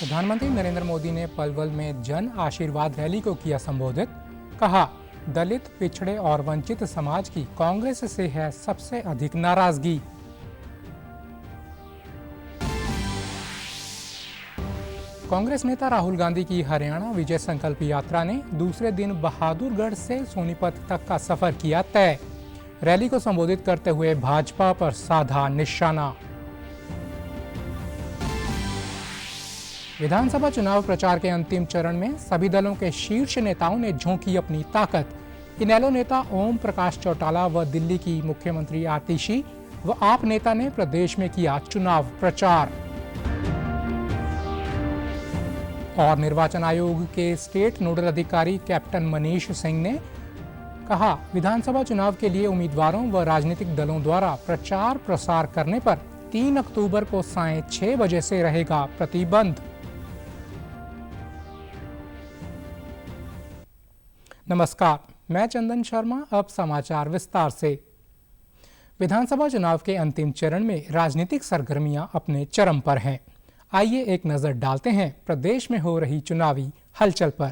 प्रधानमंत्री नरेंद्र मोदी ने पलवल में जन आशीर्वाद रैली को किया संबोधित। कहा, दलित, पिछड़े और वंचित समाज की कांग्रेस से है सबसे अधिक नाराजगी। कांग्रेस नेता राहुल गांधी की हरियाणा विजय संकल्प यात्रा ने दूसरे दिन बहादुरगढ़ से सोनीपत तक का सफर किया तय। रैली को संबोधित करते हुए भाजपा पर साधा निशाना। विधानसभा चुनाव प्रचार के अंतिम चरण में सभी दलों के शीर्ष नेताओं ने झोंकी अपनी ताकत। इनेलो नेता ओम प्रकाश चौटाला व दिल्ली की मुख्यमंत्री आतिशी व आप नेता ने प्रदेश में किया चुनाव प्रचार। और निर्वाचन आयोग के स्टेट नोडल अधिकारी कैप्टन मनीष सिंह ने कहा, विधानसभा चुनाव के लिए उम्मीदवारों व राजनीतिक दलों द्वारा प्रचार प्रसार करने पर 3 अक्टूबर को सायं 6 बजे से रहेगा प्रतिबंध। नमस्कार, मैं चंदन शर्मा। अब समाचार विस्तार से। विधानसभा चुनाव के अंतिम चरण में राजनीतिक सरगर्मियां अपने चरम पर हैं। आइए एक नजर डालते हैं प्रदेश में हो रही चुनावी हलचल पर।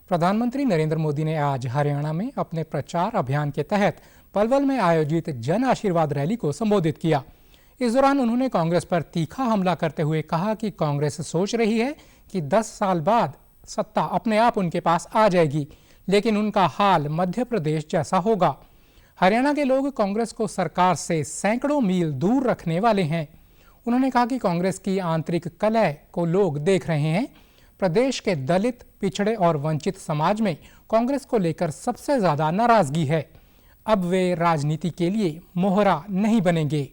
प्रधानमंत्री नरेंद्र मोदी ने आज हरियाणा में अपने प्रचार अभियान के तहत पलवल में आयोजित जन आशीर्वाद रैली को संबोधित किया। इस दौरान उन्होंने कांग्रेस पर तीखा हमला करते हुए कहा कि कांग्रेस सोच रही है कि 10 साल बाद सत्ता अपने आप उनके पास आ जाएगी, लेकिन उनका हाल मध्य प्रदेश जैसा होगा। हरियाणा के लोग कांग्रेस को सरकार से सैकड़ों मील दूर रखने वाले हैं। उन्होंने कहा कि कांग्रेस की आंतरिक कलह को लोग देख रहे हैं। प्रदेश के दलित, पिछड़े और वंचित समाज में कांग्रेस को लेकर सबसे ज्यादा नाराजगी है। अब वे राजनीति के लिए मोहरा नहीं बनेंगे।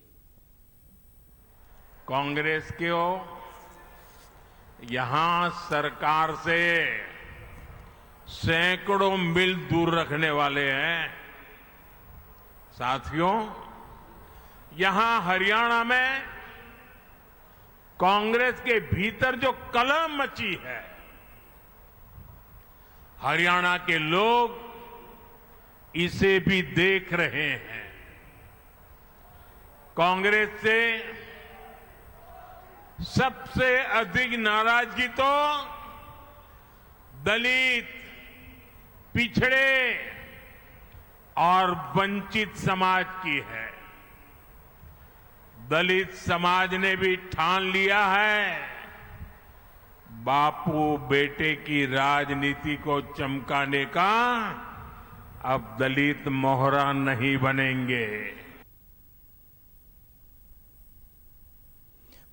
कांग्रेस को यहां सरकार से सैकड़ों मील दूर रखने वाले हैं। साथियों, यहां हरियाणा में कांग्रेस के भीतर जो कलह मची है, हरियाणा के लोग इसे भी देख रहे हैं। कांग्रेस से सबसे अधिक नाराजगी तो दलित, पिछड़े और वंचित समाज की है। दलित समाज ने भी ठान लिया है, बापू बेटे की राजनीति को चमकाने का अब दलित मोहरा नहीं बनेंगे।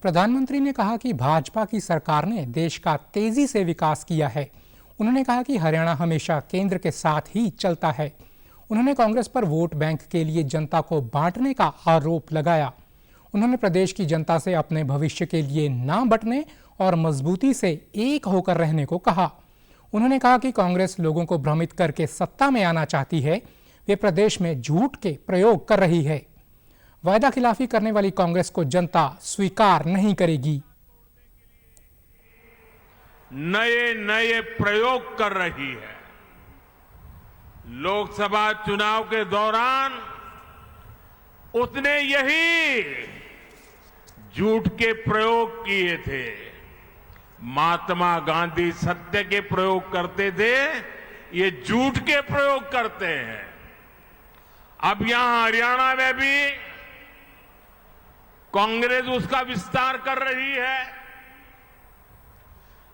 प्रधानमंत्री ने कहा कि भाजपा की सरकार ने देश का तेजी से विकास किया है। उन्होंने कहा कि हरियाणा हमेशा केंद्र के साथ ही चलता है। उन्होंने कांग्रेस पर वोट बैंक के लिए जनता को बांटने का आरोप लगाया। उन्होंने प्रदेश की जनता से अपने भविष्य के लिए ना बंटने और मजबूती से एक होकर रहने को कहा। उन्होंने कहा कि कांग्रेस लोगों को भ्रमित करके सत्ता में आना चाहती है। वे प्रदेश में झूठ के प्रयोग कर रही है। वायदा खिलाफी करने वाली कांग्रेस को जनता स्वीकार नहीं करेगी। नए नए प्रयोग कर रही है। लोकसभा चुनाव के दौरान उसने यही झूठ के प्रयोग किए थे। महात्मा गांधी सत्य के प्रयोग करते थे, ये झूठ के प्रयोग करते हैं। अब यहां हरियाणा में भी कांग्रेस उसका विस्तार कर रही है।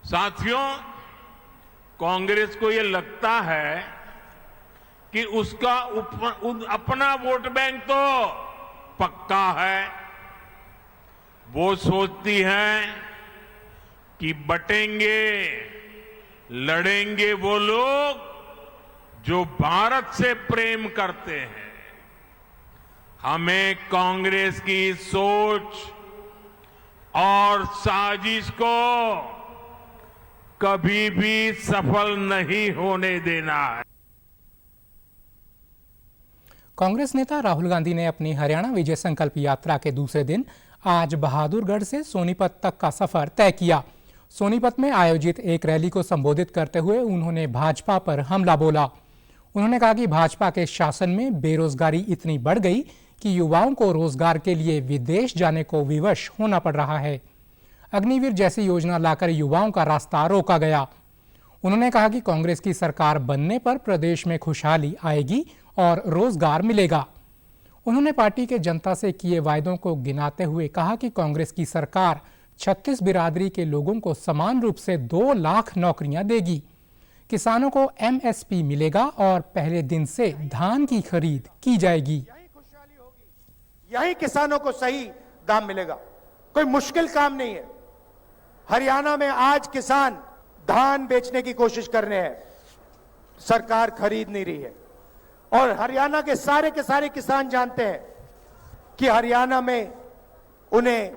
साथियों, कांग्रेस को ये लगता है कि उसका अपना वोट बैंक तो पक्का है। वो सोचती है कि बटेंगे, लड़ेंगे वो लोग जो भारत से प्रेम करते हैं। हमें कांग्रेस की सोच और साजिश को कभी भी सफल नहीं होने देना है। कांग्रेस नेता राहुल गांधी ने अपनी हरियाणा विजय संकल्प यात्रा के दूसरे दिन आज बहादुरगढ़ से सोनीपत तक का सफर तय किया। सोनीपत में आयोजित एक रैली को संबोधित करते हुए उन्होंने भाजपा पर हमला बोला। उन्होंने कहा कि भाजपा के शासन में बेरोजगारी इतनी बढ़ गई कि युवाओं को रोजगार के लिए विदेश जाने को विवश होना पड़ रहा है। अग्निवीर जैसी योजना लाकर युवाओं का रास्ता रोका गया। उन्होंने कहा कि कांग्रेस की सरकार बनने पर प्रदेश में खुशहाली आएगी और रोजगार मिलेगा। उन्होंने पार्टी के जनता से किए वायदों को गिनाते हुए कहा कि कांग्रेस की सरकार 36 बिरादरी के लोगों को समान रूप से 2 लाख नौकरियां देगी। किसानों को एमएसपी मिलेगा और पहले दिन से धान की खरीद की जाएगी। यही खुशहाली होगी, यही किसानों को सही दाम मिलेगा। कोई मुश्किल काम नहीं है। हरियाणा में आज किसान धान बेचने की कोशिश कर रहे हैं, सरकार खरीद नहीं रही है। और हरियाणा के सारे किसान जानते हैं कि हरियाणा में उन्हें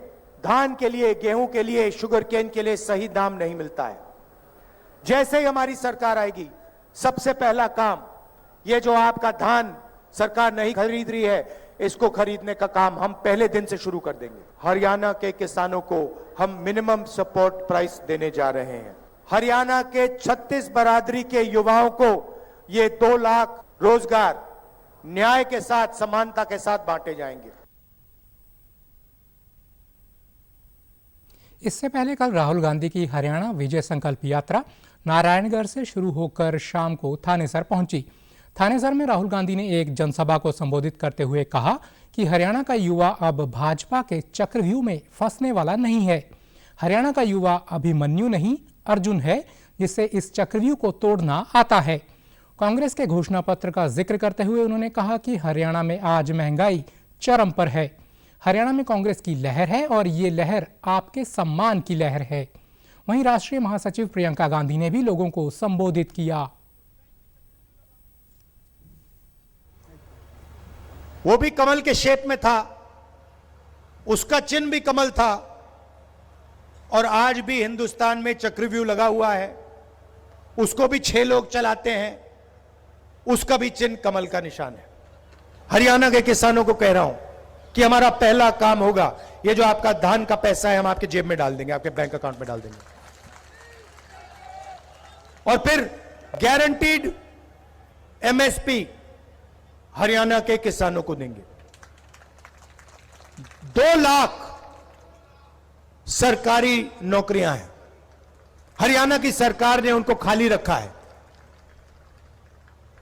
धान के लिए, गेहूं के लिए, शुगर केन के लिए सही दाम नहीं मिलता है। जैसे ही हमारी सरकार आएगी, सबसे पहला काम, ये जो आपका धान सरकार नहीं खरीद रही है, इसको खरीदने का काम हम पहले दिन से शुरू कर देंगे। हरियाणा के किसानों को हम मिनिमम सपोर्ट प्राइस देने जा रहे हैं। हरियाणा के 36 बरादरी के युवाओं को ये 2 लाख रोजगार न्याय के साथ, समानता के साथ बांटे जाएंगे। इससे पहले कल राहुल गांधी की हरियाणा विजय संकल्प यात्रा नारायणगढ़ से शुरू होकर शाम को थानेसर पहुंची। थानेसर में राहुल गांधी ने एक जनसभा को संबोधित करते हुए कहा कि हरियाणा का युवा अब भाजपा के चक्रव्यूह में फंसने वाला नहीं है। हरियाणा का युवा अभिमन्यु नहीं, अर्जुन है, जिससे इस चक्रव्यूह को तोड़ना आता है। कांग्रेस के घोषणा पत्र का जिक्र करते हुए उन्होंने कहा कि हरियाणा में आज महंगाई चरम पर है। हरियाणा में कांग्रेस की लहर है और ये लहर आपके सम्मान की लहर है। वहीं राष्ट्रीय महासचिव प्रियंका गांधी ने भी लोगों को संबोधित किया। वो भी कमल के शेप में था, उसका चिन्ह भी कमल था, और आज भी हिंदुस्तान में चक्रव्यूह लगा हुआ है। उसको भी 6 लोग चलाते हैं, उसका भी चिन्ह कमल का निशान है। हरियाणा के किसानों को कह रहा हूं कि हमारा पहला काम होगा, ये जो आपका धान का पैसा है हम आपके जेब में डाल देंगे, आपके बैंक अकाउंट में डाल देंगे, और फिर गारंटीड एमएसपी हरियाणा के किसानों को देंगे। 2 लाख सरकारी नौकरियां हैं, हरियाणा की सरकार ने उनको खाली रखा है,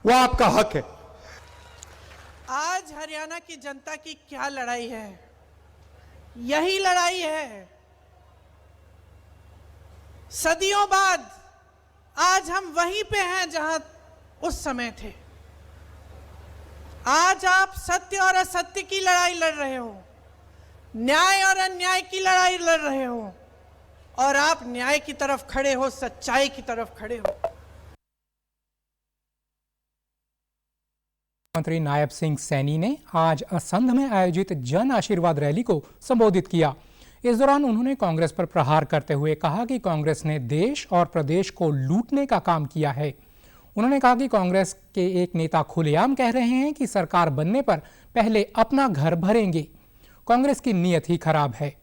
वो आपका हक है। आज हरियाणा की जनता की क्या लड़ाई है? यही लड़ाई है। सदियों बाद आज हम वहीं पे हैं जहां उस समय थे। आज आप सत्य और असत्य की लड़ाई लड़ रहे हो, न्याय और अन्याय की लड़ाई लड़ रहे हो, और आप न्याय की तरफ खड़े हो, सच्चाई की तरफ खड़े हो। मंत्री नायब सिंह सैनी ने आज असंध में आयोजित जन आशीर्वाद रैली को संबोधित किया। इस दौरान उन्होंने कांग्रेस पर प्रहार करते हुए कहा कि कांग्रेस ने देश और प्रदेश को लूटने का काम किया है। उन्होंने कहा कि कांग्रेस के एक नेता खुलेआम कह रहे हैं कि सरकार बनने पर पहले अपना घर भरेंगे। कांग्रेस की नीयत ही खराब है।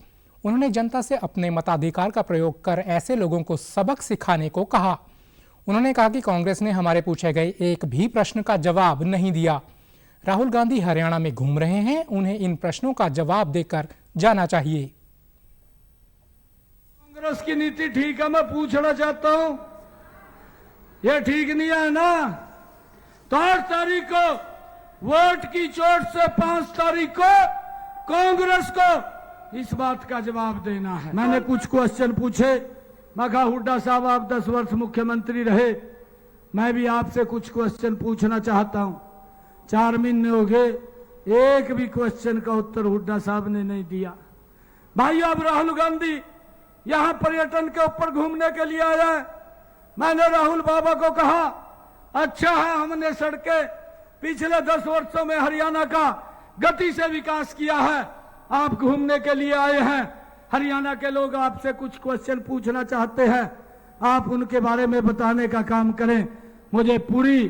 उन्होंने जनता से अपने मताधिकार का प्रयोग कर ऐसे लोगों को सबक सिखाने को कहा। उन्होंने कहा कि कांग्रेस ने हमारे पूछे गए एक भी प्रश्न का जवाब नहीं दिया। राहुल गांधी हरियाणा में घूम रहे हैं, उन्हें इन प्रश्नों का जवाब देकर जाना चाहिए। कांग्रेस की नीति ठीक है, मैं पूछना चाहता हूं, ये ठीक नहीं है ना? तो 8 तारीख को वोट की चोट से 5 तारीख को कांग्रेस को इस बात का जवाब देना है। मैंने कुछ क्वेश्चन पूछे, मैं कहा हुड्डा साहब आप 10 वर्ष मुख्यमंत्री रहे, मैं भी आपसे कुछ क्वेश्चन पूछना चाहता हूं। 4 महीने हो गए, एक भी क्वेश्चन का उत्तर हुड्डा साहब ने नहीं दिया। भाइयों, अब राहुल गांधी यहां पर्यटन के ऊपर घूमने के लिए आया है। मैंने राहुल बाबा को कहा, अच्छा है हमने सड़कें पिछले 10 वर्षों में हरियाणा का गति से विकास किया है, आप घूमने के लिए आए हैं, हरियाणा के लोग आपसे कुछ क्वेश्चन पूछना चाहते हैं, आप उनके बारे में बताने का काम करें। मुझे पूरी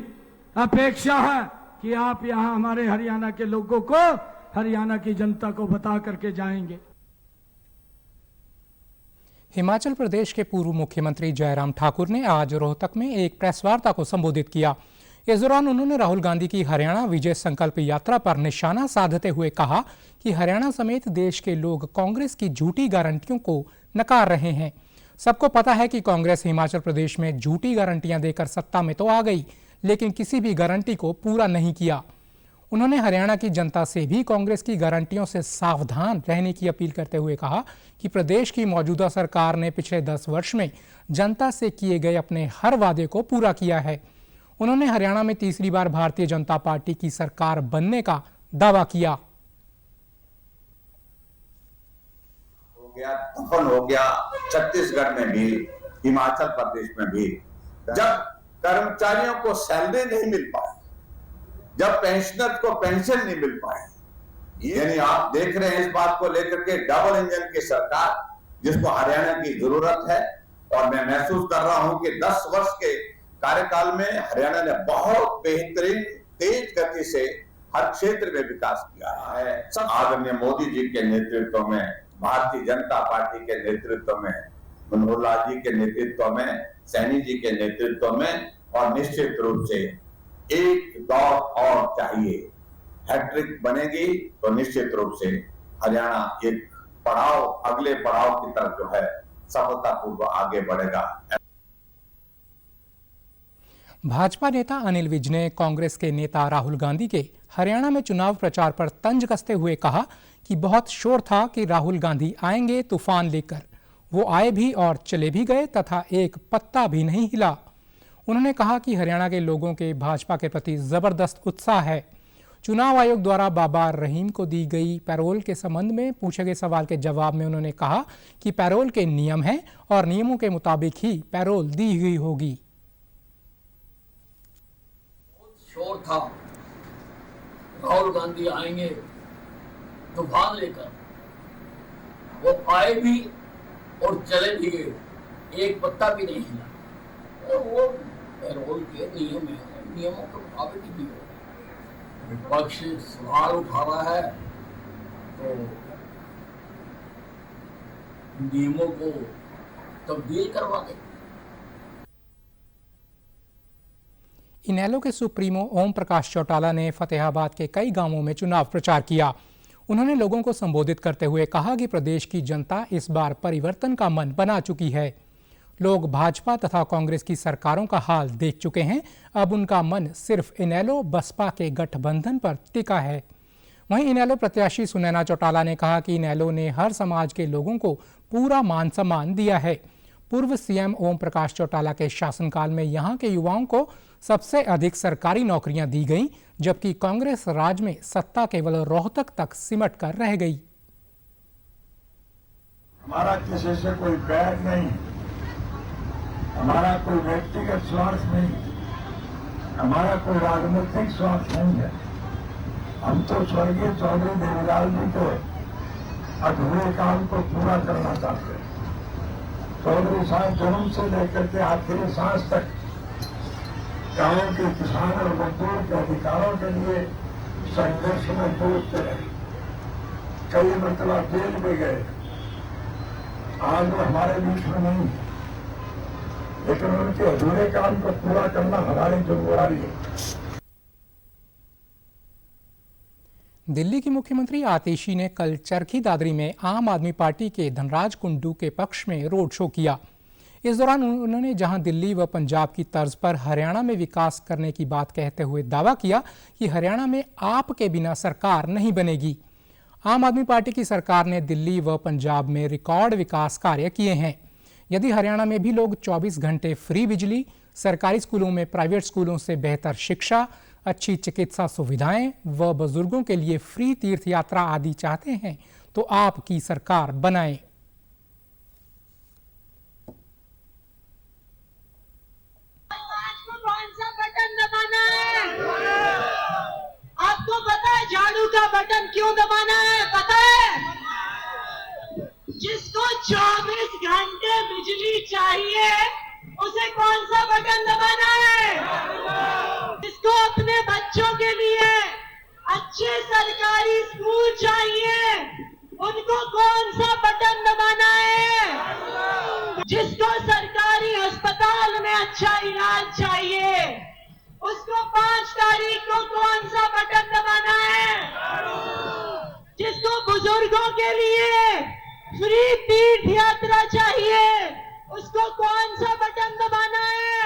अपेक्षा है कि आप यहां हमारे हरियाणा के लोगों को, हरियाणा की जनता को बता करके जाएंगे। हिमाचल प्रदेश के पूर्व मुख्यमंत्री जयराम ठाकुर ने आज रोहतक में एक प्रेस वार्ता को संबोधित किया। इस दौरान उन्होंने राहुल गांधी की हरियाणा विजय संकल्प यात्रा पर निशाना साधते हुए कहा कि हरियाणा समेत देश के लोग कांग्रेस की झूठी गारंटियों को नकार रहे हैं। सबको पता है कि कांग्रेस हिमाचल प्रदेश में झूठी गारंटियां देकर सत्ता में तो आ गई, लेकिन किसी भी गारंटी को पूरा नहीं किया। उन्होंने हरियाणा की जनता से भी कांग्रेस की गारंटियों से सावधान रहने की अपील करते हुए कहा कि प्रदेश की मौजूदा सरकार ने पिछले 10 वर्ष में जनता से किए गए अपने हर वादे को पूरा किया है। उन्होंने हरियाणा में तीसरी बार भारतीय जनता पार्टी की सरकार बनने का दावा किया। हो गया, दफन हो गया छत्तीसगढ़ में भी, हिमाचल प्रदेश में भी। जब कर्मचारियों को सैलरी नहीं मिल पाई, जब पेंशनर को पेंशन नहीं मिल पाए, यानी आप देख रहे हैं इस बात को लेकर के डबल इंजन की सरकार जिसको हरियाणा की जरूरत है। और मैं महसूस कर रहा हूं कि 10 वर्ष के कार्यकाल में हरियाणा ने बहुत बेहतरीन तेज गति से हर क्षेत्र में विकास किया है। आदरणीय मोदी जी के नेतृत्व में, भारतीय जनता पार्टी के नेतृत्व में, मनोहर लाल जी के नेतृत्व में, सैनी जी के नेतृत्व में, और निश्चित रूप से एक दौर और चाहिए। हैट्रिक बनेगी तो निश्चित रूप से हरियाणा एक पड़ाव, अगले पड़ाव की तरफ जो है सफलतापूर्वक आगे बढ़ेगा। भाजपा नेता अनिल विज ने कांग्रेस के नेता राहुल गांधी के हरियाणा में चुनाव प्रचार पर तंज कसते हुए कहा कि बहुत शोर था कि राहुल गांधी आएंगे तूफान लेकर। वो आए भी और चले भी गए तथा एक पत्ता भी नहीं हिला। उन्होंने कहा कि हरियाणा के लोगों के भाजपा के प्रति जबरदस्त उत्साह है। चुनाव आयोग द्वारा बाबा रहीम को दी गई पैरोल के संबंध में पूछे गए सवाल के जवाब में उन्होंने कहा कि पैरोल के नियम हैं और नियमों के मुताबिक ही पैरोल दी गई होगी। शोर था राहुल गांधी आएंगे तूफान लेकर, वो आए भी और चले भी गए, एक पत्ता भी नहीं हिला। वो पैरोल के नियम है, नियमों के मुताबिक ही होगा। विपक्ष सवाल उठा रहा है तो नियमों को तब्दील करवा दे। इनेलो के सुप्रीमो ओम प्रकाश चौटाला ने फतेहाबाद के कई गांवों में चुनाव प्रचार किया। उन्होंने लोगों को संबोधित करते हुए कहा कि प्रदेश की जनता इस बार परिवर्तन का मन बना चुकी है। लोग भाजपा तथा कांग्रेस की सरकारों का हाल देख चुके हैं, अब उनका मन सिर्फ इनेलो बसपा के गठबंधन पर टिका है। वहीं इनेलो प्रत्याशी सुनैना चौटाला ने कहा कि इनेलो ने हर समाज के लोगों को पूरा मान सम्मान दिया है। पूर्व सीएम ओम प्रकाश चौटाला के शासनकाल में यहां के युवाओं को सबसे अधिक सरकारी नौकरियां दी गईं, जबकि कांग्रेस राज में सत्ता केवल रोहतक तक सिमट कर रह गई। हमारा किसी से कोई बैर नहीं, हमारा कोई व्यक्तिगत स्वार्थ नहीं, हमारा कोई राजनीतिक स्वार्थ नहीं है। हम तो स्वर्गीय चौधरी देवीलाल जी के अधूरे काम को पूरा करना चाहते हैं। चौधरी साहब जन्म से लेकर के आखिरी सांस तक गांव के किसान और मजदूर के अधिकारों के लिए संघर्ष में जूझते रहे, कई मरतबा जेल में गए। आज वो हमारे बीच में नहीं, लेकिन उनके अधूरे काम को पूरा करना हमारी जिम्मेदारी है। दिल्ली की मुख्यमंत्री आतिशी ने कल चरखी दादरी में आम आदमी पार्टी के धनराज कुंडू के पक्ष में रोड शो किया। इस दौरान उन्होंने जहां दिल्ली व पंजाब की तर्ज पर हरियाणा में विकास करने की बात कहते हुए दावा किया कि हरियाणा में आप के बिना सरकार नहीं बनेगी। आम आदमी पार्टी की सरकार ने दिल्ली व पंजाब में रिकॉर्ड विकास कार्य किए हैं। यदि हरियाणा में भी लोग 24 घंटे फ्री बिजली, सरकारी स्कूलों में प्राइवेट स्कूलों से बेहतर शिक्षा, अच्छी चिकित्सा सुविधाएं व बुजुर्गों के लिए फ्री तीर्थ यात्रा आदि चाहते हैं तो आपकी सरकार बनाएं। आपको पता है झाड़ू का बटन क्यों दबाना है? पता है? जिसको 24 घंटे बिजली चाहिए उसे कौन सा बटन दबाना है? जिसको अपने बच्चों के लिए अच्छे सरकारी स्कूल चाहिए उनको कौन सा बटन दबाना है? जिसको सरकारी अस्पताल में अच्छा इलाज चाहिए उसको 5 तारीख को कौन सा बटन दबाना है? जिसको बुजुर्गों के लिए फ्री तीर्थ यात्रा चाहिए उसको कौन सा बटन दबाना है?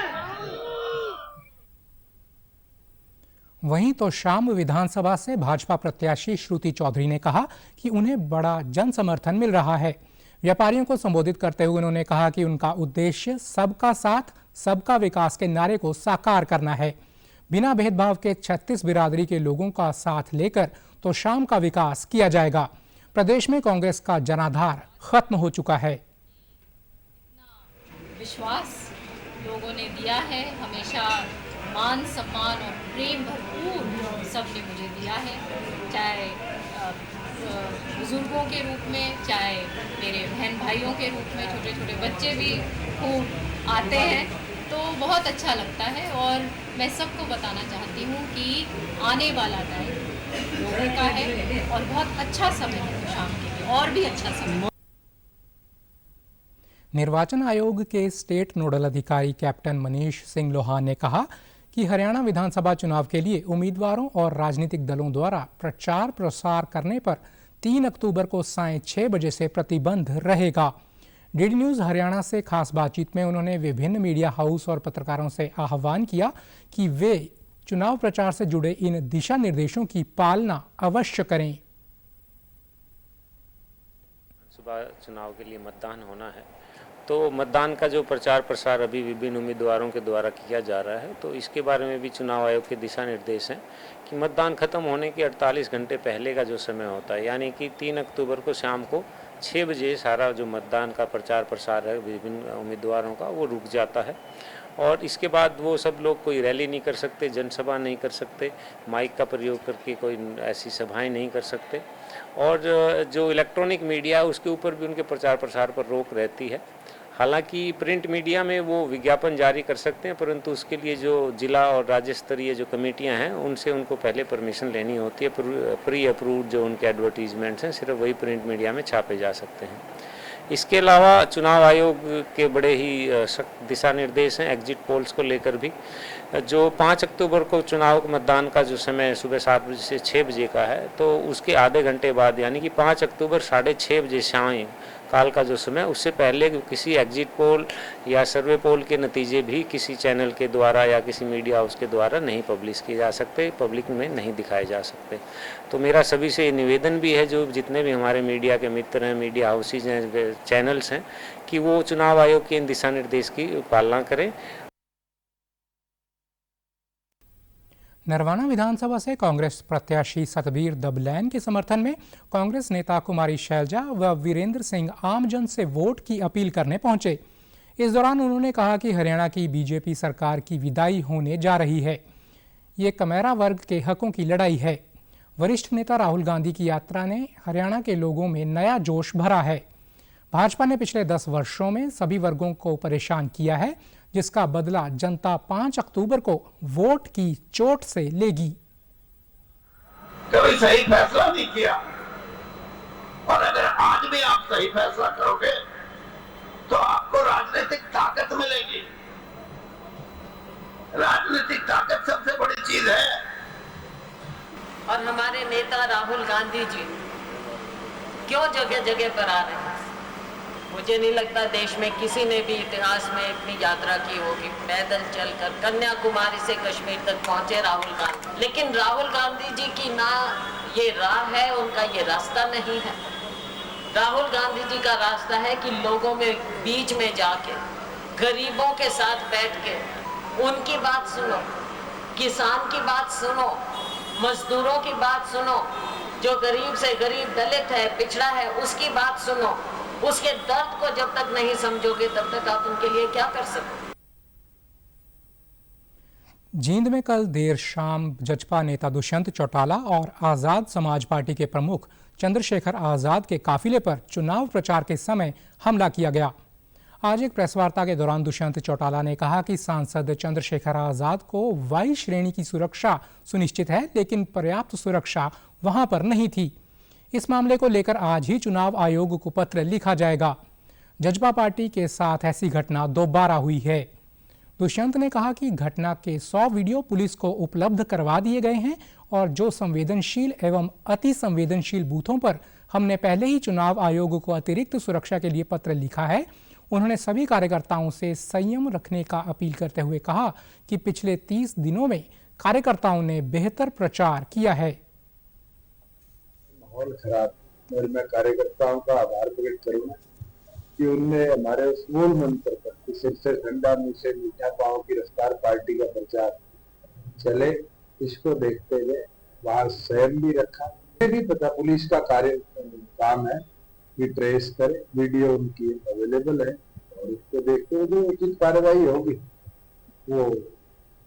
वहीं तो शाम विधानसभा से भाजपा प्रत्याशी श्रुति चौधरी ने कहा कि उन्हें बड़ा जन समर्थन मिल रहा है। व्यापारियों को संबोधित करते हुए उन्होंने कहा कि उनका उद्देश्य सबका साथ सबका विकास के नारे को साकार करना है। बिना भेदभाव के 36 बिरादरी के लोगों का साथ लेकर तो शाम का विकास किया जाएगा। प्रदेश में कांग्रेस का जनाधार खत्म हो चुका है। विश्वास लोगों ने दिया है, हमेशा मान सम्मान और प्रेम भरपूर सबने मुझे दिया है, चाहे बुजुर्गों के रूप में, चाहे मेरे बहन भाइयों के रूप में, छोटे छोटे बच्चे भी खूब आते हैं तो बहुत अच्छा लगता है। और मैं सबको बताना चाहती हूँ कि आने वाला टाइम लोगों का है और बहुत अच्छा समय है शाम के लिए, और भी अच्छा समय। निर्वाचन आयोग के स्टेट नोडल अधिकारी कैप्टन मनीष सिंह लोहान ने कहा कि हरियाणा विधानसभा चुनाव के लिए उम्मीदवारों और राजनीतिक दलों द्वारा प्रचार प्रसार करने पर 3 अक्टूबर को सायं 6 बजे से प्रतिबंध रहेगा। डीडी न्यूज़ हरियाणा से खास बातचीत में उन्होंने विभिन्न मीडिया हाउस और पत्रकारों से आह्वान किया कि वे चुनाव प्रचार से जुड़े इन दिशा निर्देशों की पालना अवश्य करें। सुबह चुनाव के लिए मतदान होना है तो मतदान का जो प्रचार प्रसार अभी विभिन्न उम्मीदवारों के द्वारा किया जा रहा है तो इसके बारे में भी चुनाव आयोग के दिशा निर्देश हैं कि मतदान खत्म होने के 48 घंटे पहले का जो समय होता है, यानी कि 3 अक्टूबर को शाम को 6 बजे सारा जो मतदान का प्रचार प्रसार है विभिन्न उम्मीदवारों का वो रुक जाता है। और इसके बाद वो सब लोग कोई रैली नहीं कर सकते, जनसभा नहीं कर सकते, माइक का प्रयोग करके कोई ऐसी सभाएं नहीं कर सकते। और जो इलेक्ट्रॉनिक मीडिया उसके ऊपर भी उनके प्रचार प्रसार पर रोक रहती है। हालांकि प्रिंट मीडिया में वो विज्ञापन जारी कर सकते हैं, परंतु उसके लिए जो जिला और राज्य स्तरीय जो कमेटियां हैं उनसे उनको पहले परमिशन लेनी होती है। प्री अप्रूव्ड जो उनके एडवर्टीजमेंट्स हैं सिर्फ वही प्रिंट मीडिया में छापे जा सकते हैं। इसके अलावा चुनाव आयोग के बड़े ही सख्त दिशा निर्देश हैं एग्जिट पोल्स को लेकर भी। जो 5 अक्टूबर को चुनाव मतदान का जो समय सुबह 7 बजे से 6 बजे का है तो उसके आधे घंटे बाद यानी कि 5 अक्टूबर 6:30 बजे शाम काल का जो समय, उससे पहले किसी एग्जिट पोल या सर्वे पोल के नतीजे भी किसी चैनल के द्वारा या किसी मीडिया हाउस के द्वारा नहीं पब्लिश किए जा सकते, पब्लिक में नहीं दिखाए जा सकते। तो मेरा सभी से निवेदन भी है, जो जितने भी हमारे मीडिया के मित्र हैं, मीडिया हाउसेज हैं, चैनल्स हैं, कि वो चुनाव आयोग के इन दिशा निर्देश की पालना करें। नरवाना विधानसभा से कांग्रेस प्रत्याशी सतबीर दबलैन के समर्थन में कांग्रेस नेता कुमारी शैलजा व वीरेंद्र सिंह आमजन से वोट की अपील करने पहुंचे। इस दौरान उन्होंने कहा कि हरियाणा की बीजेपी सरकार की विदाई होने जा रही है। ये कमेरा वर्ग के हकों की लड़ाई है। वरिष्ठ नेता राहुल गांधी की यात्रा ने हरियाणा के लोगों में नया जोश भरा है। भाजपा ने पिछले 10 वर्षों में सभी वर्गों को परेशान किया है, जिसका बदला जनता 5 अक्टूबर को वोट की चोट से लेगी। कभी सही फैसला नहीं किया, और अगर आज भी आप सही फैसला करोगे तो आपको राजनीतिक ताकत मिलेगी। राजनीतिक ताकत सबसे बड़ी चीज है। और हमारे नेता राहुल गांधी जी क्यों जगह जगह पर आ रहे हैं? मुझे नहीं लगता देश में किसी ने भी इतिहास में इतनी यात्रा की होगी। पैदल चलकर कन्याकुमारी से कश्मीर तक पहुंचे राहुल गांधी। लेकिन राहुल गांधी जी की ना ये राह है, उनका ये रास्ता नहीं है। राहुल गांधी जी का रास्ता है कि लोगों में बीच में जाके गरीबों के साथ बैठ के उनकी बात सुनो, किसान की बात सुनो, मजदूरों की बात सुनो, जो गरीब से गरीब दलित है, पिछड़ा है, उसकी बात सुनो। उसके दर्द को जब तक नहीं समझोगे तब तक आप उनके लिए क्या कर सकते। जींद में कल देर शाम जजपा नेता दुष्यंत चौटाला और आज़ाद समाज पार्टी के प्रमुख चंद्रशेखर आज़ाद के काफिले पर चुनाव प्रचार के समय हमला किया गया। आज एक प्रेस वार्ता के दौरान दुष्यंत चौटाला ने कहा कि सांसद चंद्रशेखर आज़ाद को वायु श्रेणी की सुरक्षा सुनिश्चित है, लेकिन पर्याप्त सुरक्षा वहां पर नहीं थी। इस मामले को लेकर आज ही चुनाव आयोग को पत्र लिखा जाएगा। जजपा पार्टी के साथ ऐसी घटना दोबारा हुई है। दुष्यंत ने कहा कि घटना के 100 वीडियो पुलिस को उपलब्ध करवा दिए गए हैं और जो संवेदनशील एवं अति संवेदनशील बूथों पर हमने पहले ही चुनाव आयोग को अतिरिक्त सुरक्षा के लिए पत्र लिखा है, उन्होंने सभी कार्यकर्ताओं से संयम रखने का अपील करते हुए कहा कि पिछले 30 दिनों में कार्यकर्ताओं ने बेहतर प्रचार किया है। माहौल खराब और मैं कार्यकर्ताओं का आभार प्रकट करूंगा कि उनने हमारे उस मूल मंत्र पर कि सिर से ठंडा मुंह से मीठा पांव की रफ्तार पार्टी का प्रचार चले, इसको देखते हुए वहां स्वयं भी रखा। मुझे भी पता पुलिस का काम है कि ट्रेस करे, वीडियो उनकी अवेलेबल है और उसको देखते हुए जो उचित कार्रवाई होगी वो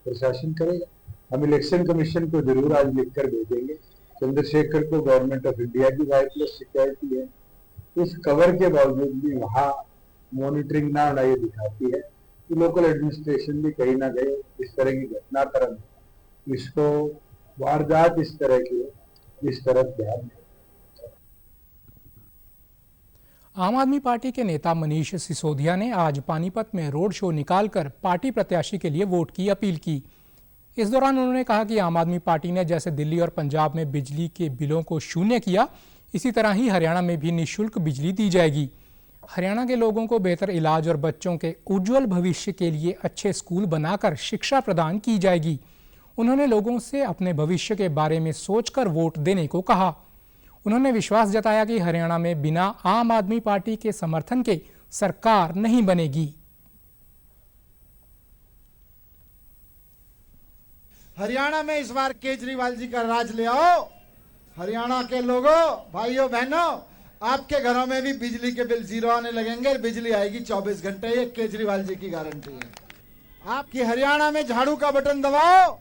प्रशासन करेगा। हम इलेक्शन कमीशन को जरूर आज लिखकर भेजेंगे। चंद्रशेखर को गवर्नमेंट ऑफ इंडिया की वायरलेस शिकायत है, इस कवर के बावजूद भी वहाँ मॉनिटरिंग ना होना ये दिखाती है कि लोकल एडमिनिस्ट्रेशन भी कहीं ना कहीं इस तरह की घटना पर इसको वारदात इस तरह की इस तरफ ध्यान दें। आम आदमी पार्टी के नेता मनीष सिसोदिया ने आज पानीपत में रोड शो निकालकर पार्टी प्रत्याशी के लिए वोट की अपील की। इस दौरान उन्होंने कहा कि आम आदमी पार्टी ने जैसे दिल्ली और पंजाब में बिजली के बिलों को शून्य किया, इसी तरह ही हरियाणा में भी निःशुल्क बिजली दी जाएगी। हरियाणा के लोगों को बेहतर इलाज और बच्चों के उज्जवल भविष्य के लिए अच्छे स्कूल बनाकर शिक्षा प्रदान की जाएगी। उन्होंने लोगों से अपने भविष्य के बारे में सोचकर वोट देने को कहा। उन्होंने विश्वास जताया कि हरियाणा में बिना आम आदमी पार्टी के समर्थन के सरकार नहीं बनेगी। हरियाणा में इस बार केजरीवाल जी का राज ले आओ। हरियाणा के लोगों, भाइयों बहनों, आपके घरों में भी बिजली के बिल जीरो आने लगेंगे। बिजली आएगी 24 घंटे, ये केजरीवाल जी की गारंटी है। आपकी हरियाणा में झाड़ू का बटन दबाओ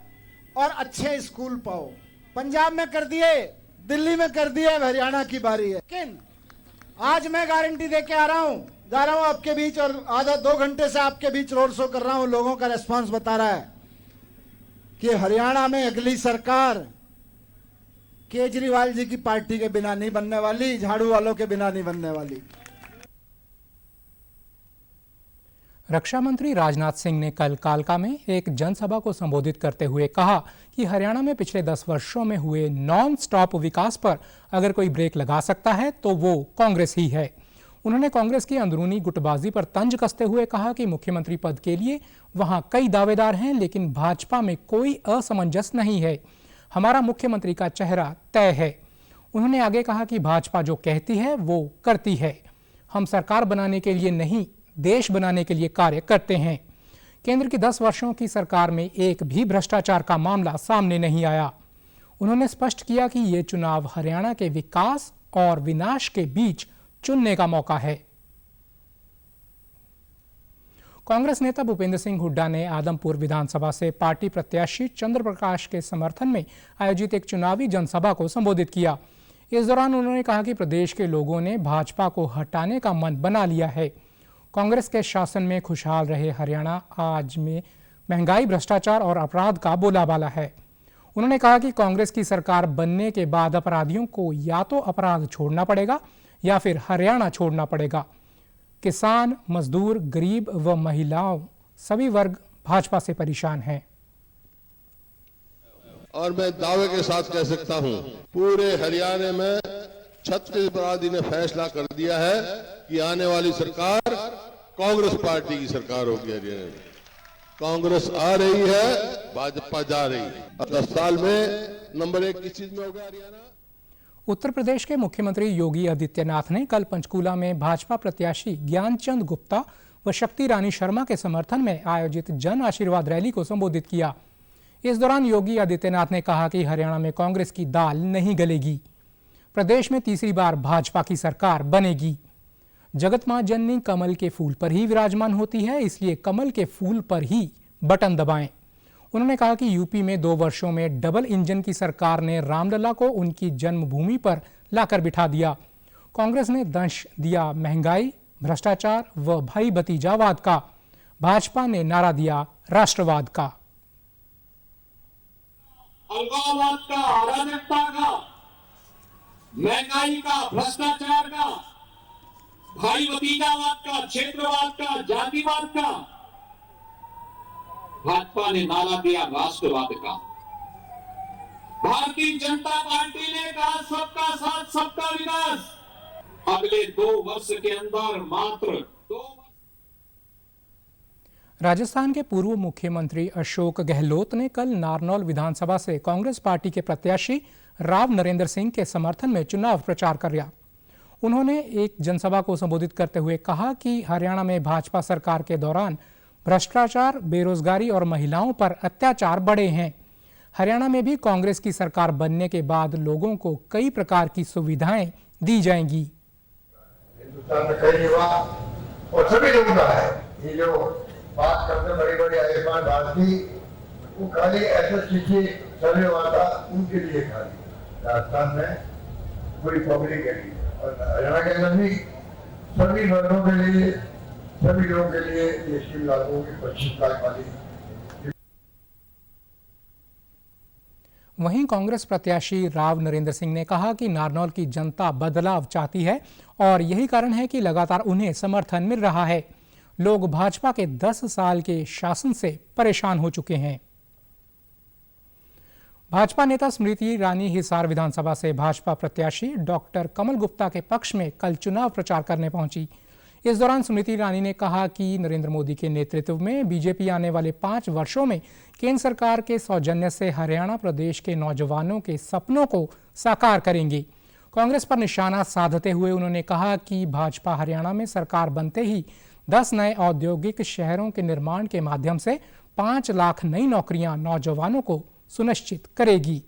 और अच्छे स्कूल पाओ। पंजाब में कर दिए, दिल्ली में कर दिए, हरियाणा की बारी है। लेकिन आज मैं गारंटी देके जा रहा हूं आपके बीच, और आधा 2 घंटे से आपके बीच रोड शो कर रहा हूं। लोगों का रेस्पॉन्स बता रहा है कि हरियाणा में अगली सरकार केजरीवाल जी की पार्टी के बिना नहीं बनने वाली, झाड़ू वालों के बिना नहीं बनने वाली। रक्षा मंत्री राजनाथ सिंह ने कल कालका में एक जनसभा को संबोधित करते हुए कहा कि हरियाणा में पिछले 10 वर्षों में हुए नॉन स्टॉप विकास पर अगर कोई ब्रेक लगा सकता है तो वो कांग्रेस ही है। उन्होंने कांग्रेस की अंदरूनी गुटबाजी पर तंज कसते हुए कहा कि मुख्यमंत्री पद के लिए वहां कई दावेदार हैं, लेकिन भाजपा में कोई असमंजस नहीं है। हमारा मुख्यमंत्री का चेहरा तय है। उन्होंने आगे कहा कि भाजपा जो कहती है वो करती है। हम सरकार बनाने के लिए नहीं, देश बनाने के लिए कार्य करते हैं। केंद्र की 10 वर्षों की सरकार में एक भी भ्रष्टाचार का मामला सामने नहीं आया। उन्होंने स्पष्ट किया कि ये चुनाव हरियाणा के विकास और विनाश के बीच चुनने का मौका है। कांग्रेस नेता भूपेंद्र सिंह हुड्डा ने आदमपुर विधानसभा से पार्टी प्रत्याशी चंद्र प्रकाश के समर्थन में आयोजित एक चुनावी जनसभा को संबोधित किया। इस दौरान उन्होंने कहा कि प्रदेश के लोगों ने भाजपा को हटाने का मन बना लिया है। कांग्रेस के शासन में खुशहाल रहे हरियाणा आज में महंगाई, भ्रष्टाचार और अपराध का बोलाबाला है। उन्होंने कहा कि कांग्रेस की सरकार बनने के बाद अपराधियों को या तो अपराध छोड़ना पड़ेगा या फिर हरियाणा छोड़ना पड़ेगा। किसान, मजदूर, गरीब व महिलाओं सभी वर्ग भाजपा से परेशान हैं। और मैं दावे के साथ कह सकता हूं, पूरे हरियाणा में छत्तीस बरादरी ने फैसला कर दिया है कि आने वाली सरकार कांग्रेस पार्टी की सरकार होगी। हरियाणा में कांग्रेस आ रही है, भाजपा जा रही है। 10 साल में नंबर 1 किस चीज में होगा हरियाणा? उत्तर प्रदेश के मुख्यमंत्री योगी आदित्यनाथ ने कल पंचकूला में भाजपा प्रत्याशी ज्ञानचंद गुप्ता व शक्ति रानी शर्मा के समर्थन में आयोजित जन आशीर्वाद रैली को संबोधित किया। इस दौरान योगी आदित्यनाथ ने कहा कि हरियाणा में कांग्रेस की दाल नहीं गलेगी, प्रदेश में तीसरी बार भाजपा की सरकार बनेगी। जगत मां जननी कमल के फूल पर ही विराजमान होती है, इसलिए कमल के फूल पर ही बटन दबाएं। उन्होंने कहा कि यूपी में 2 वर्षों में डबल इंजन की सरकार ने रामलला को उनकी जन्मभूमि पर लाकर बिठा दिया। कांग्रेस ने दंश दिया महंगाई, भ्रष्टाचार व भाई भतीजावाद का, भाजपा ने नारा दिया राष्ट्रवाद का। अलगाववाद का, अराजकता का, महंगाई का, भ्रष्टाचार का, भाई भतीजावाद का, क्षेत्रवाद का, जातिवाद का, भाजपा ने नारा दिया राष्ट्रवाद का। भारतीय जनता पार्टी ने कहा सबका साथ सबका विकास। अगले 2 वर्ष के अंदर मात्र 2 राजस्थान के पूर्व मुख्यमंत्री अशोक गहलोत ने कल नारनौल विधानसभा से कांग्रेस पार्टी के प्रत्याशी राव नरेंद्र सिंह के समर्थन में चुनाव प्रचार किया। उन्होंने एक जनसभा को संबोधित करते हुए कहा कि हरियाणा में भाजपा सरकार के दौरान भ्रष्टाचार, बेरोजगारी और महिलाओं पर अत्याचार बढ़े हैं। हरियाणा में भी कांग्रेस की सरकार बनने के बाद लोगों को कई प्रकार की सुविधाएं दी जाएंगी। हिंदुस्तान में कई युवा और सभी लोगों का है, ये जो बात करते बड़ी-बड़ी आयुष्मान भारत की, वो खाली SSTC सर्वे हुआ था उनके लिए, खाली राजस्थान में पूरी पब्लिक के लिए और हरियाणा के अंदर भी सभी वर्गों के लिए, सभी लोगों के लिए ये स्कीम लागू होगी 25 लाख वाली। वहीं कांग्रेस प्रत्याशी राव नरेंद्र सिंह ने कहा कि नारनौल की जनता बदलाव चाहती है और यही कारण है कि लगातार उन्हें समर्थन मिल रहा है। लोग भाजपा के 10 साल के शासन से परेशान हो चुके हैं। भाजपा नेता स्मृति ईरानी हिसार विधानसभा से भाजपा प्रत्याशी डॉक्टर कमल गुप्ता के पक्ष में कल चुनाव प्रचार करने पहुंची। इस दौरान स्मृति ईरानी ने कहा कि नरेंद्र मोदी के नेतृत्व में बीजेपी आने वाले 5 वर्षों में केंद्र सरकार के सौजन्य से हरियाणा प्रदेश के नौजवानों के सपनों को साकार करेंगे। कांग्रेस पर निशाना साधते हुए उन्होंने कहा कि भाजपा हरियाणा में सरकार बनते ही 10 नए औद्योगिक शहरों के निर्माण के माध्यम से 5 लाख नई नौकरियां नौजवानों को सुनिश्चित करेगी।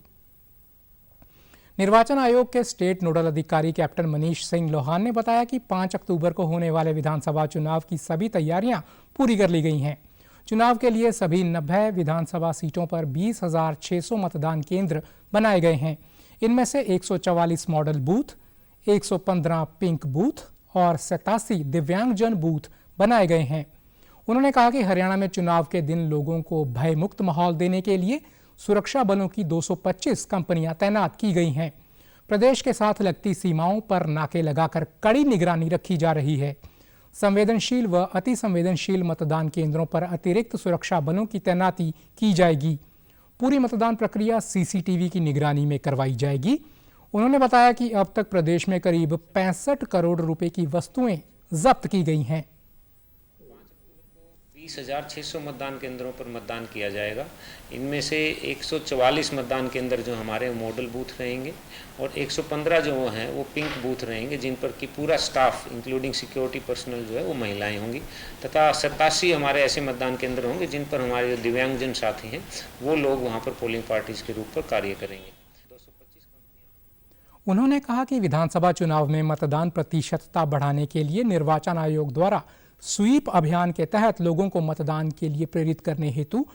निर्वाचन आयोग के स्टेट नोडल अधिकारी कैप्टन मनीष सिंह लोहान ने बताया कि 5 अक्टूबर को होने वाले विधानसभा चुनाव की सभी तैयारियां पूरी कर ली गई हैं। चुनाव के लिए सभी 90 विधानसभा सीटों पर 20,600 मतदान केंद्र बनाए गए हैं। इनमें से 144 मॉडल बूथ, 115 पिंक बूथ और 87 दिव्यांगजन बूथ बनाए गए हैं। उन्होंने कहा कि हरियाणा में चुनाव के दिन लोगों को भयमुक्त माहौल देने के लिए सुरक्षा बलों की 225 कंपनियां तैनात की गई हैं। प्रदेश के साथ लगती सीमाओं पर नाके लगाकर कड़ी निगरानी रखी जा रही है। संवेदनशील व अति संवेदनशील मतदान केंद्रों पर अतिरिक्त सुरक्षा बलों की तैनाती की जाएगी। पूरी मतदान प्रक्रिया CCTV की निगरानी में करवाई जाएगी। उन्होंने बताया कि अब तक प्रदेश में करीब 65 करोड़ रुपए की वस्तुएं जब्त की गई हैं। 20,600 मतदान केंद्रों पर मतदान किया जाएगा। इनमें से 144 मतदान केंद्र जो हमारे मॉडल बूथ रहेंगे और 115 जो हैं वो पिंक बूथ रहेंगे, जिन पर कि पूरा स्टाफ इंक्लूडिंग सिक्योरिटी पर्सनल जो है वो महिलाएं होंगी, तथा 87 हमारे ऐसे मतदान केंद्र होंगे जिन पर हमारे जो दिव्यांगजन साथी हैं वो लोग वहाँ पर पोलिंग पार्टीज के रूप में कार्य करेंगे। उन्होंने कहा कि विधानसभा चुनाव में मतदान प्रतिशतता बढ़ाने के लिए निर्वाचन आयोग द्वारा स्वीप अभियान के तहत लोगों को मतदान के लिए प्रेरित करने हेतु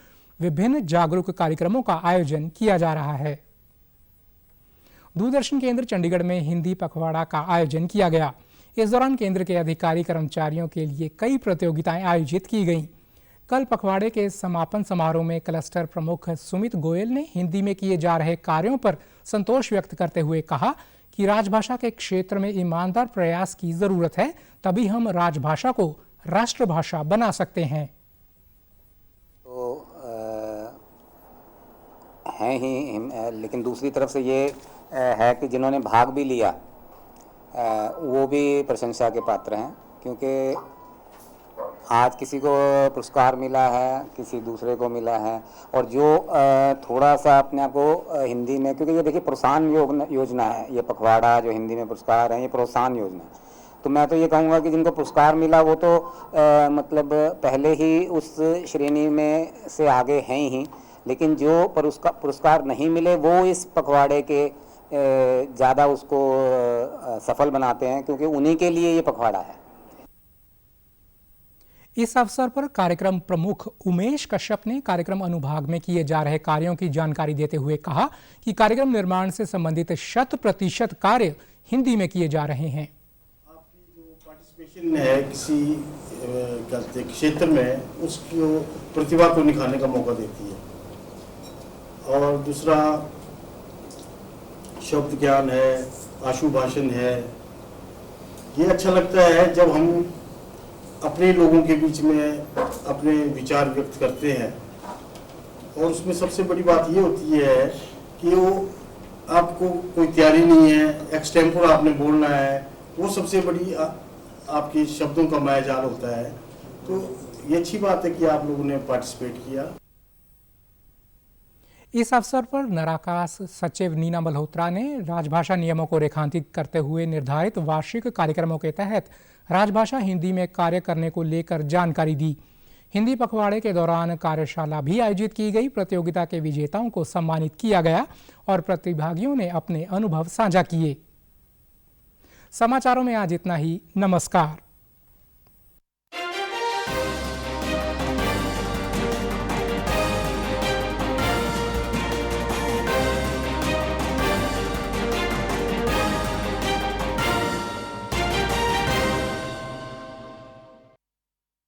विभिन्न जागरूक कार्यक्रमों का आयोजन किया जा रहा है। दूरदर्शन केंद्र चंडीगढ़ में हिंदी पखवाड़ा का आयोजन किया गया। इस दौरान केंद्र के अधिकारी कर्मचारियों के लिए कई प्रतियोगिताएं आयोजित की गईं। कल पखवाड़े के समापन समारोह में क्लस्टर प्रमुख सुमित गोयल ने हिंदी में किए जा रहे कार्यों पर संतोष व्यक्त करते हुए कहा कि राजभाषा के क्षेत्र में ईमानदार प्रयास की जरूरत है, तभी हम राजभाषा को राष्ट्रभाषा बना सकते हैं। तो हैं ही, लेकिन दूसरी तरफ से ये है कि जिन्होंने भाग भी लिया वो भी प्रशंसा के पात्र हैं, क्योंकि आज किसी को पुरस्कार मिला है, किसी दूसरे को मिला है। और जो थोड़ा सा अपने आप को हिंदी में, क्योंकि ये देखिए प्रोत्साहन योजना है, ये पखवाड़ा जो हिंदी में पुरस्कार है, ये प्रोत्साहन योजना है। तो मैं तो ये कहूँगा कि जिनको पुरस्कार मिला वो तो मतलब पहले ही उस श्रेणी में से आगे हैं ही, लेकिन जो पुरस्कार नहीं मिले वो इस पखवाड़े के ज़्यादा उसको सफल बनाते हैं, क्योंकि उन्हीं के लिए ये पखवाड़ा है। इस अवसर पर कार्यक्रम प्रमुख उमेश कश्यप ने कार्यक्रम अनुभाग में किए जा रहे कार्यों की जानकारी देते हुए कहा कि कार्यक्रम निर्माण से संबंधित 100% कार्य हिंदी में किए जा रहे हैं। आपकी जो पार्टिसिपेशन है किसी क्षेत्र में, उसकी प्रतिभा को निखारने का मौका देती है। और दूसरा शब्द ज्ञान है, आशु भाषण है। ये अच्छा लगता है जब हम अपने लोगों के बीच में अपने विचार व्यक्त करते हैं। और उसमें सबसे बड़ी बात ये होती है कि वो आपको कोई तैयारी नहीं है, एक्सटेम्पोर आपने बोलना है, वो सबसे बड़ी आपके शब्दों का मायाजाल होता है। तो ये अच्छी बात है कि आप लोगों ने पार्टिसिपेट किया। इस अवसर पर नराकास सचिव नीना मल्होत्रा ने राजभाषा नियमों को रेखांकित करते हुए निर्धारित वार्षिक कार्यक्रमों के तहत राजभाषा हिंदी में कार्य करने को लेकर जानकारी दी। हिंदी पखवाड़े के दौरान कार्यशाला भी आयोजित की गई। प्रतियोगिता के विजेताओं को सम्मानित किया गया और प्रतिभागियों ने अपने अनुभव साझा किए। समाचारों में आज इतना ही। नमस्कार।